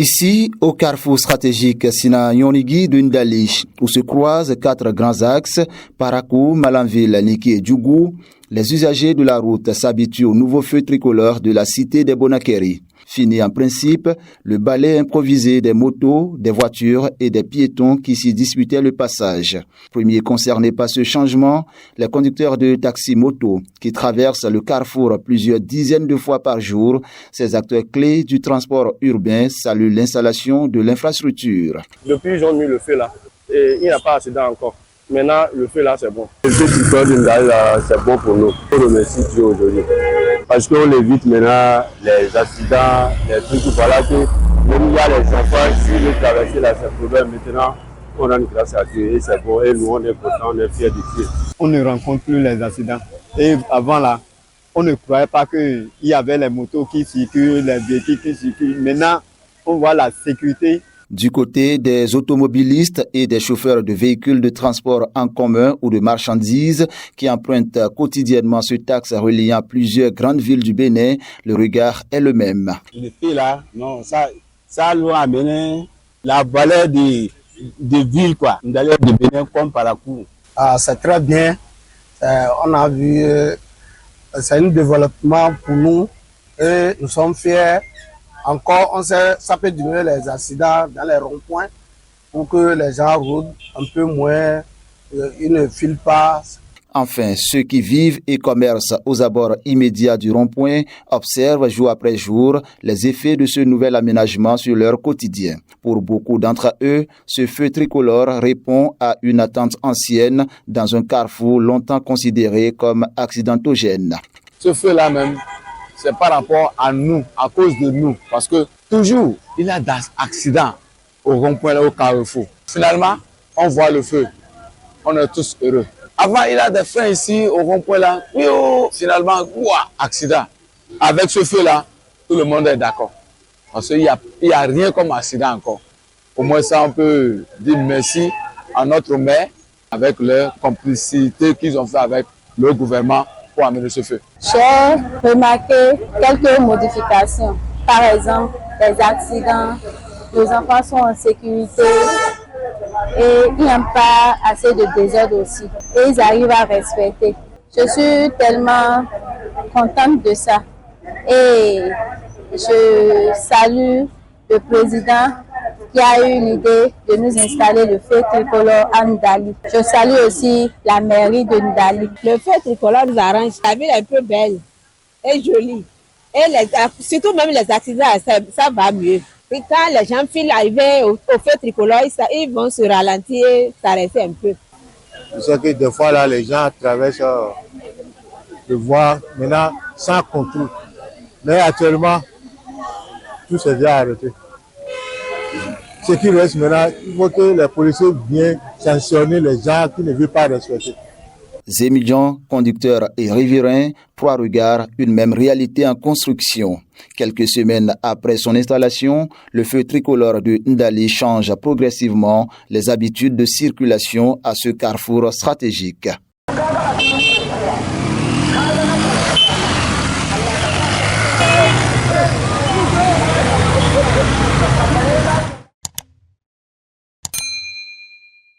Ici, au carrefour stratégique Sina Yonigui de Ndali, où se croisent 4 grands axes, Parakou, Malanville, Niki et Djougou, les usagers de la route s'habituent au nouveau feu tricolore de la cité des Bonakeri. Fini en principe le balai improvisé des motos, des voitures et des piétons qui s'y disputaient le passage. Premiers concernés par ce changement, les conducteurs de taxi-moto qui traversent le carrefour plusieurs dizaines de fois par jour. Ces acteurs clés du transport urbain saluent l'installation de l'infrastructure. Depuis ils ont mis le feu là, et il n'y a pas d'accident encore. Maintenant, le feu là, c'est bon. Le feu tricolore de Ndali là, c'est bon pour nous. On remercie Dieu aujourd'hui. Parce qu'on évite maintenant les accidents, les trucs, voilà que même il y a les enfants qui veulent traverser là, c'est problème. Maintenant, on a une grâce à Dieu et c'est bon. Et nous, on est contents, on est fiers de Dieu. On ne rencontre plus les accidents. Et avant là, on ne croyait pas qu'il y avait les motos qui circulent, les véhicules qui circulent. Maintenant, on voit la sécurité. Du côté des automobilistes et des chauffeurs de véhicules de transport en commun ou de marchandises qui empruntent quotidiennement ce taxe reliant plusieurs grandes villes du Bénin, le regard est le même. Le fait là, non, ça nous a amené la valeur de ville, quoi. D'ailleurs, de Bénin comme Parakou. Ah, c'est très bien. On a vu, c'est un développement pour nous et nous sommes fiers. Encore, on sait, ça peut diminuer les accidents dans les ronds-points pour que les gens roulent un peu moins, ils ne filent pas. Enfin, ceux qui vivent et commercent aux abords immédiats du rond-point observent jour après jour les effets de ce nouvel aménagement sur leur quotidien. Pour beaucoup d'entre eux, ce feu tricolore répond à une attente ancienne dans un carrefour longtemps considéré comme accidentogène. Ce feu-là même, c'est par rapport à nous, à cause de nous. Parce que toujours, il y a des accidents au rond-point, au carrefour. Finalement, on voit le feu. On est tous heureux. Avant, il y a des freins ici au rond-point là. Puis finalement, accident. Avec ce feu-là, tout le monde est d'accord. Parce qu'il n'y a rien comme accident encore. Au moins ça, on peut dire merci à notre maire avec leur complicité qu'ils ont fait avec le gouvernement pour amener ce feu. J'ai remarqué quelques modifications. Par exemple, les accidents, les enfants sont en sécurité et il n'y a pas assez de désordre aussi. Et ils arrivent à respecter. Je suis tellement contente de ça. Et je salue le président qui a eu l'idée de nous installer le feu tricolore à Ndali. Je salue aussi la mairie de Ndali. Le feu tricolore nous arrange. La ville est un peu belle et jolie. Et surtout même les accidents, ça va mieux. Et quand les gens filent arriver au feu tricolore, ils vont se ralentir, s'arrêter un peu. Je sais que des fois là, les gens traversent le voie maintenant sans contrôle. Mais actuellement, tout s'est déjà arrêté. Ce qui reste maintenant, il faut que les policiers viennent sanctionner les gens qui ne veulent pas respecter. Zémillion, conducteur et riverain, 3 regards, une même réalité en construction. Quelques semaines après son installation, le feu tricolore de Ndali change progressivement les habitudes de circulation à ce carrefour stratégique.